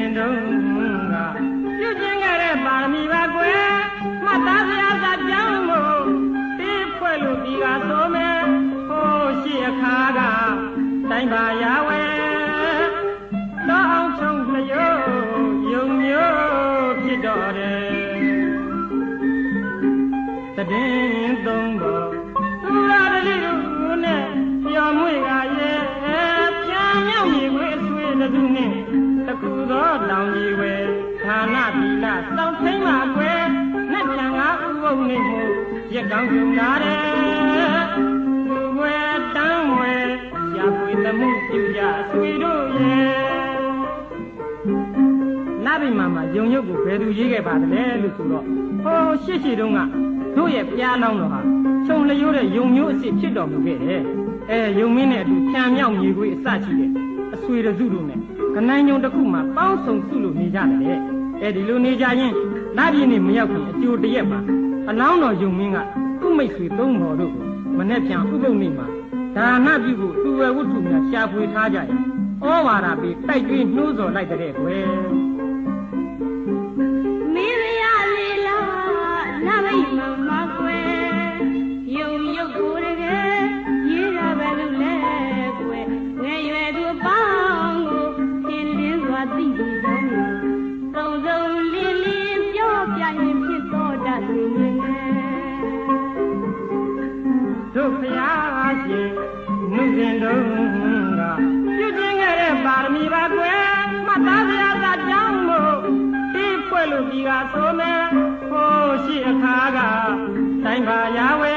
စဉ်တုန်းကပြုကျင့်ခဲ့တဲ့ပါရမီပါကွယ်မှတ်သားစရာစာကြောင်းမို့တေးဖွဲ့လို့ဒီကဆိုမယ်ဟိုရှိအခါကတိုင်းပါရဝဲတောင်းအောင်ချုံလျောယုံမျိုးဖြစ်တော်တယ်တည်င်းသုံးပေါ်သူရာတလီတို့နဲ့ပြောင်းမွေကရဲ့ပြန်မြောက်မြေခွေအဆွေးတူနဲ့တကူသောတောင်ကြီးဝဲဌာနတိလစောင့်ထိန်မှာကွယ်နဲ့ပြန်ငါဥပုံနေမှုရက်ကောင်းကြုံလာတယ်သူွယ်တန်းွယ်ရပွေသမှုပြုကြအဆွေတို့ရဲ့နာဘိမာမှာယုံရုပ်ကိုဘယ်သူရေးခဲ့ပါသလဲလို့ဆိုတော့ဟိုရှေ့တုန်းကတို့ရဲ့ပြားလောင်းတော်ဟာခြုံလျိုးတဲ့ယုံမျိုးအစ်ဖြစ်တော်မူခဲ့တယ်ယုံမင်းနဲ့အတူဖြံမြောက်မြေခွေအစရှိတဲ့အဆွေတစုတို့နဲ့ကနိုင်ညုံတစ်ခုမှာပေါင်းစုံစုလို့နေကြတယ်ဒီလိုနေကြရင်လပြည့်နေ့မရောက်ခင်အကျိုးတရက်ပါအလောင်းတော်ယုံမင်းကသူ့မိတ်ဆွေသုံးတော်တို့ကိုမနေ့ပြန်ဥပုပ်နေ့မှာဒါနပြုဖို့သူဝယ်ဝတ္ထုများရှာဖွေထားကြရင်ဩဝါဒပေးတိုက်ကျွေးနှိုးဆော်လိုက်တဲ့ကွယ်မင်းရလေးလားနမိတ်မမကွယ်ယုံရုပ်ကိုတကယ်ရေးရပဲလို့လဲကွယ်ငယ်ရွယ်သူပေါင်းကိုသင်လင်းစွာသိသူဆုံးစုံစုံလင်းလင်းပြောပြရင်ဖြစ်တော်တတ်သူမင်းတို့ဖျားရှင်နှုတ်စဉ်တုန်းကပြုကျင့်ခဲ့တဲ့ပါရမီပါကွယ်မှတ်သားစရာစာကြောင်းမို့ဒီဖွဲ့လို့ဒီကဆိုမယ်ဟိုရှိအခါကတိုင်းပါရဝဲ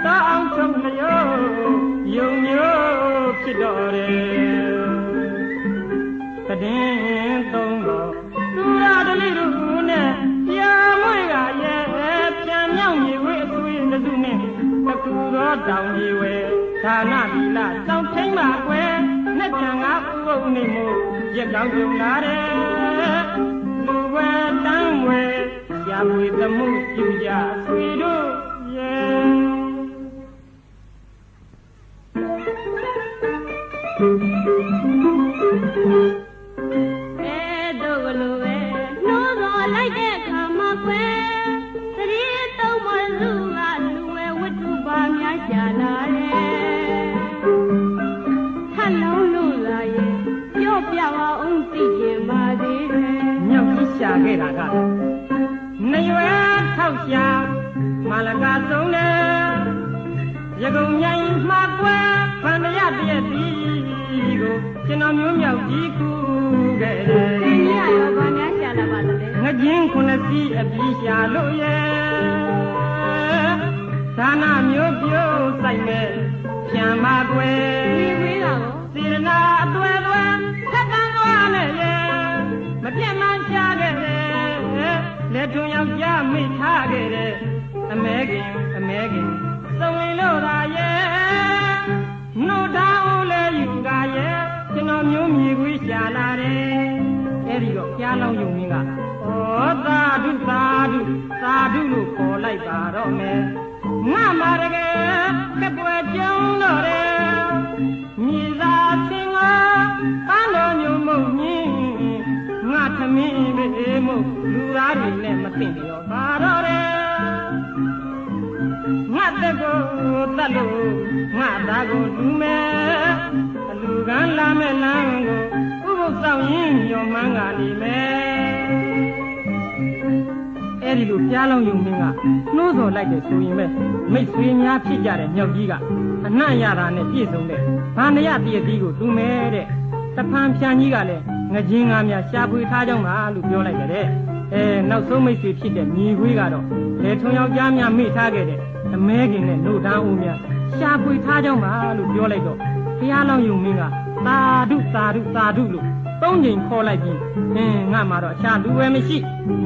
တောင်းအောင်ချုံလျောယုံမျိုးဖြစ်တော်တယ်တည်င်းသုံးတော်သူရာတလီတို့နဲ့ပြောင်းမွေကရဲ့ပြန်မြောက်မြေဝဲအဆွေးတစုနဲ့တကူသောတောင်ကြီးဝဲဌာနတိလစောင့်ထိန်မှာကွယ်နဲ့ပြန်ငါဥပုပ်နေမှုရက်ကောင်းကြုံလာတယ်လူဝဲတန်းဝဲရှားပွေသမှုပြုကြဆွေတို့ရဲ့တို့ကလိုပဲနှိုးတော်လိုက်တဲ့ခါမှာကွယ်သတိသုံးမလူကလူဝဲဝတ္ထုပါများရှာလာတယ်ထလုံးလို့လာရင်ပြောပြပါအောင်သိကျင်ပါသေးတယ်မြောက်ကြီးရှာခဲ့တာကနေရွယ်ထောက်ရှာမာလကဆုံးတယ်ရကုံမြိုင်မှာကွယ်ဗန္ဒရတည့်တီကိုကျွန်တော်မျိုးမြောက်ကြီးကူခဲ့တယ်ဒီရရောဘာများရှာလာပါသလဲငကျင်းခုနှစ်စီးအပြီးရှာလို့ရဲ့ဒါနမျိုးပြိုးဆိုင်မဲ့ပြန်မကွယ်ဒီဝေးတာစေရနာအသွဲသွဲသက်ကန်းသွားနဲ့ရဲ့မပြတ်မှန်းရှာခဲ့တယ်လက်ထုံယောက်ျားမိထားခဲ့တယ်အမဲခင်စုံရင်လို့သာရဲ့နှုတ်တောင်းလဲယူကရဲ့ကျွန်တော်မျိုးမြေခွေးရှာလာတယ်အဲ့ဒီတော့ကြားလောင်းယုံမင်းကဩသာဓုသာဓုသာဓုလို့ခေါ်လိုက်ပါတော့မယ်ငါမာရကဲကပွဲကျုံတော့တယ်မြေသာသင်္ကာပန်းတော်ညုံမုံမြင်းငါသမင်းဘေးမို့လူသားတွေနဲ့မသိတော့ပါတော့တယ်ငါတက်ကိုတတ်လို့ငါသားကိုလူမဲ့အလူကန်းလာမဲ့လမ်းကိုဥပုပ်ဆောင်ရင်ညော်မှန်းကနေမယ်အဲ့ဒီလိုကြားလောင်းယုံမင်းကနှိုးဆော်လိုက်တယ်ဆိုရင်ပဲမိတ်ဆွေများဖြစ်ကြတဲ့မြောက်ကြီးကအနှံ့ရတာနဲ့ပြည့်စုံတဲ့ဘာနရတည့်တီးကိုလူမဲ့တဲ့တဖန်ဖြန်ကြီးကလည်းငကျင်းငါများရှာဖွေထားကြောင်းပါလို့ပြောလိုက်တယ်နောက်ဆုံးမိတ်ဆွေဖြစ်တဲ့မြေခွေးကတော့လေထုံယောက်ျားများမိထားခဲ့တဲ့အမဲခင်နဲ့နှုတ်တန်းဦးများရှာဖွေထားကြောင်းပါလို့ပြောလိုက်တော့ဘုရားလောင်းယုံမင်းကသာဓုသာဓုသာဓုလို့သုံးချိန်ခေါ်လိုက်ပြီးငါမှတော့ရှာလူပဲမရှိ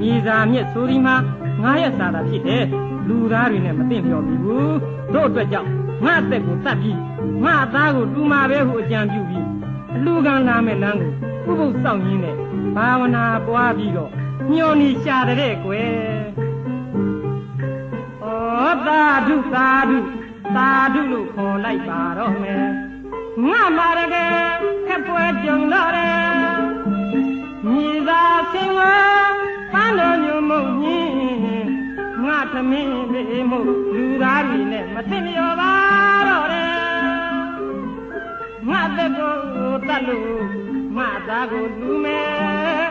မြေစာမြက်ဆိုဒီမှာငါရဲ့စာသာဖြစ်တယ်လူသားတွေနဲ့မသိပြောပြီဘူးတို့အတွက်ကြောင့်ငါအသက်ကိုတတ်ပြီးငါအသားကိုတူမာပဲဟုအကြံပြုပြီးအလူကံလာမဲ့လမ်းကိုဥပုပ်ဆောင်ရင်းနဲ့ဘာဝနာပွားပြီးတော့ညှော်နေရှာတဲ့ကွယ်ဩသာဓုသာဓုသာဓုလို့ခေါ်လိုက်ပါတော့မယ်ငါမာရကဲခက်ပွဲကြုံတော့တယ် သမင်းပေမှုလူသားတွေနဲ့မသိလျော်ပါတော့တယ်ငါသက်ကိုတတ်လို့ငါသားကိုလူမယ်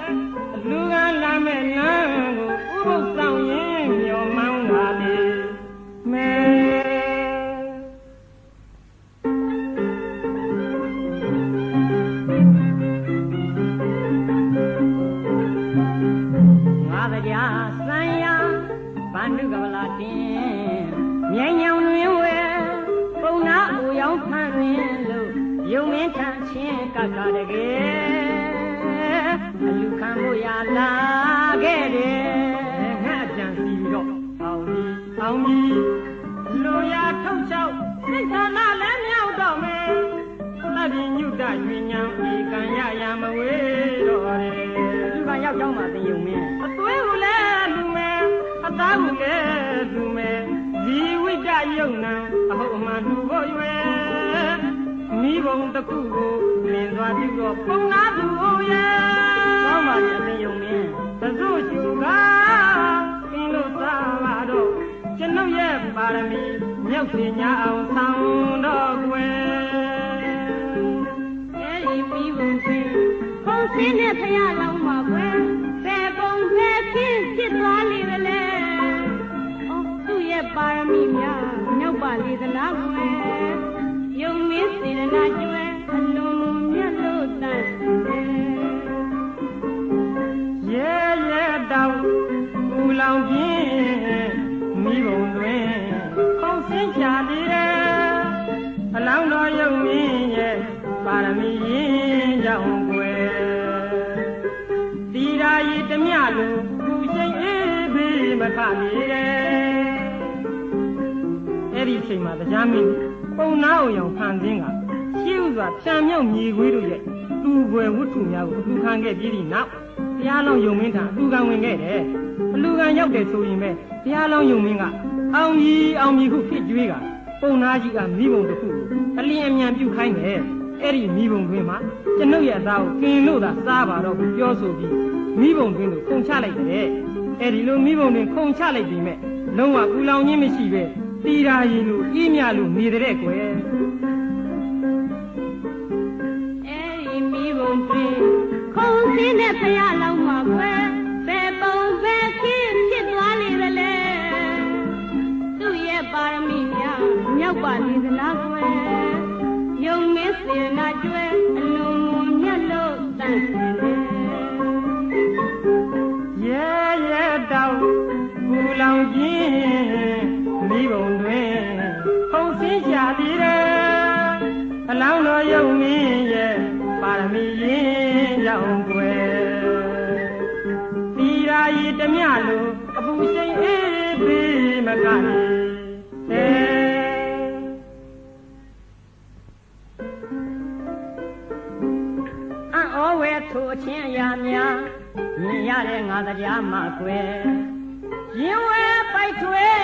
လူကလာမဲ့လမ်းကိုဥပုသ်ဆောင်ရင်မျောမှန်းပါလေမဲစံရဗန္ဓုကဗလာတင်မြိုင်ညောင်တွင်ဝဲပုံနာအိုရောက်ဖန်တွင်လို့ယုံမင်းထန်ချင်းကကတကယ်အလူခံဖို့ရလာခဲ့တယ်ငါကြံစီတော့အောင်ကြီးလူရထုတ်ချောက်စိတ်ဆန္ဒလည်းမြောက်တော့မယ်သဗ္ဗညုတရွှေညံဤကံရရမဝေးတော့တယ်လူကရောက်ကြောင်းမှာတင်ယုံမင်းအသွေးကိုလည်းလူမယ်အသားကိုလည်းလူမယ်ဇီဝိတယုံနံအဟုတ်အမှန်လူဖို့ရွယ်မိဘုံတစ်ခုကိုလင်းသွားပြီးတော့ပုံနာသူရဲ့ကောင်းပါရဲ့တင်ယုံမင်းသဇုရှုကကင်းလို့သားပါတော့ကျွန်ုပ်ရဲ့ပါရမီမြောက်စီညာအောင်ဆောင်တော့ကွယ်အဲဒီမိဘုံချင်းပုံစင်းနဲ့ဖရလောင်းမှာကွယ်ဘယ်ပုံဘယ်ဖြစ်သွားလိမ့်မလဲအော်သူ့ရဲ့ပါရမီများမြောက်ပါလေသလားကွယ်ယုံမင်းစေရနာကျွဲအလုံးမြတ်လို့တန်ရဲတောင်ပူလောင်ပြင်းမိဘုံတွင်ခုံစင်းချသေးတယ်အလောင်းတော်ယုံမင်းရဲ့ပါရမီရင်ကြောင့်ကွယ်တီရာရီတမျှလိုသူရှိန်အေးဘေးမခနေတယ်အဲ့ဒီချိန်မှာတရားမင်းပုံနာအောင်ရောင်ဖန်ဆင်းကရှေးဥစွာဖြံမြောက်မြေခွေးတို့ရဲ့သူ့ဘွယ်ဝတ္ထုများကိုအတူခံခဲ့ပြီးဒီနောက်တရားလောင်းယုံမင်းထံအတူခံဝင်ခဲ့တယ်အလူခံရောက်တယ်ဆိုရင်ပဲတရားလောင်းယုံမင်းကအောင်ကြီးခုဖြစ်ကြွေးကပုံနာကြီးကမိဘုံတစ်ခုကိုအလင်းအမြန်ပြုတ်ခိုင်းတယ်အဲ့ဒီမိဘုံတွင်မှာကျွန်ုပ်ရဲ့အသားကိုกินလို့သာစားပါတော့ပြောဆိုပြီးမိဘုံတွင်ကိုခုန်ချလိုက်တယ်အဲ့ဒီလိုမိဘုံတွင်ခုန်ချလိုက်ပြီးမဲ့လုံးဝကူလောင်ခြင်းမရှိပဲတီရာရီလိုအေးမြလို့နေတဲ့ကွယ်အဲ့ဒီမိဘုံတွင်ခုန်စင်းတဲ့ဖရလောင်းမှာကွယ်ဘယ်ပုံဘယ်ဖြစ်သွားလေသလဲသူ့ရဲ့ပါရမီများမြောက်ပါလေသလားကွယ်ယုံမင်းစေနာကျွဲအလုံးမြတ်လို့တန်ဆင်းတယ်ရဲတောင်ပူလောင်ပြင်းမိဘုံတွင်ခုံစင်းချသေးတယ်အလောင်းတော်ယုံမင်းရဲ့ပါရမီရင်ကြောင့်ကွယ်တီရာရီတမျှလိုအပူရှိန်အေးဘေးမကနေအော်ဝဲထိုးချင်းရများမြင်ရတဲ့ငါတရားမှာကွယ်ရင်ဝဲပိုက်ထွေး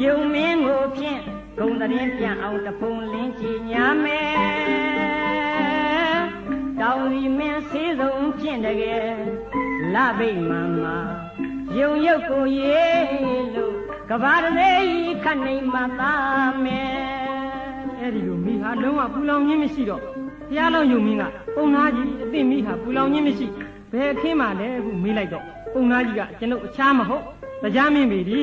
ယုံမင်းကိုဖြင့်ဂုံတရင်ပြန်အောင်တဖုံလင်းချီညာမယ်တောင်းရီမင်းစေးစုံဖြင့်တကယ်လဘိမှန်မှာယုံရုပ်ကိုရေးလို့ကဘာတည်းခတ်နေမှသာမယ်အဲ့ဒီလိုမိဟာလုံးဝပူလောင်ခြင်းမရှိတော့ဘုရားလောင်းယုံမင်းကပုံနာကြီးအသိမိဟာပူလောင်ခြင်းမရှိဘယ်အခင်းမှလဲအခုမေးလိုက်တော့ပုံနာကြီးကကျွန်ုပ်အခြားမဟုတ်တရားမင်းပေဒီ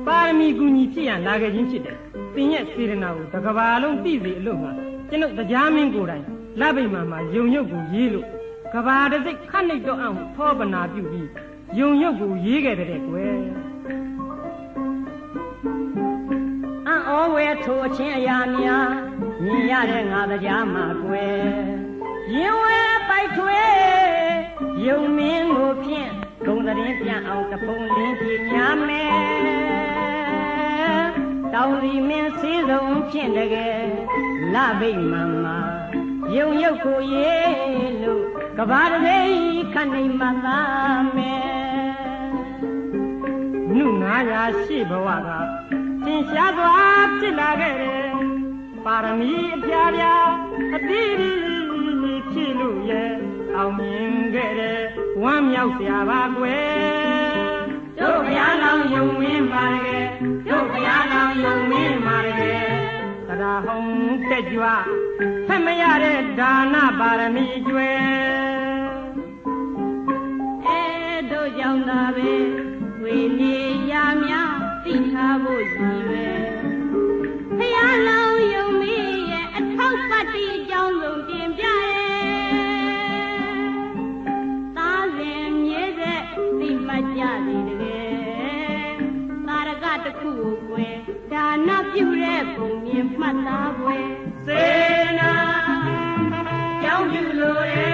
ပါရမီကူညီဖြစ်ရန်လာခဲ့ခြင်းဖြစ်တယ်သင်ရဲ့စေရနာကိုတစ်ကဘာလုံးသိစေအလို့မှာကျွန်ုပ်တရားမင်းကိုယ်တိုင်လဘိမှန်မှာယုံရုပ်ကိုရေးလို့ကဘာတစိတ်ခတ်လိုက်တော့အောင်ဖောပနာပြုပြီးယုံရုပ်ကိုရေးခဲ့တဲ့ကွယ်အော်ဝဲထိုးချင်းအရာများမြင်ရတဲ့ငါတရားမှာကွယ်ရင်ဝဲပိုက်ထွေးယုံမင်းကိုဖြင့်ဂုံတရင်ပြန်အောင်တဖုံလင်းကြည့်ညာမယ်တောင်းစီမင်းစေးစုံဖြင့်တကယ်လဘိမှန်မှာယုံရုပ်ကိုရေးလို့ကဘာတည်းခတ်နေမှသာမယ်နု900ရှိဘဝကသင်ရှားစွာဖြစ်လာခဲ့တယ်ပါရမီအပြားပြားအတိအဖြစ်လို့ရဲ့အောင်မြင်ခဲ့တယ်ဝမ်းမြောက်စရာပါကွယ် တို့ဘုရားလောင်းယုံမင်းပါရယ်တို့ဘုရားလောင်းယုံမင်းပါရယ်သရဟုံတက်ကြွဆက်မရတဲ့ဒါနပါရမီကျွဲတို့ကြောင့်သာပဲဝေနေရများသိထားဖို့ရည်ပဲဘုရားလောင်းယုံမင်းရဲ့အထောက်ပတ္တိအကြောင်းဆုံးတင်ပြသားစဉ်မြေဆက်သိမှတ်ကြသည်တကယ်သာရကတစ်ခုကိုကွယ်ဒါနပြုတဲ့ပုံမြင်မှတ်သားကွယ်စေနာကြောင်းပြုလို့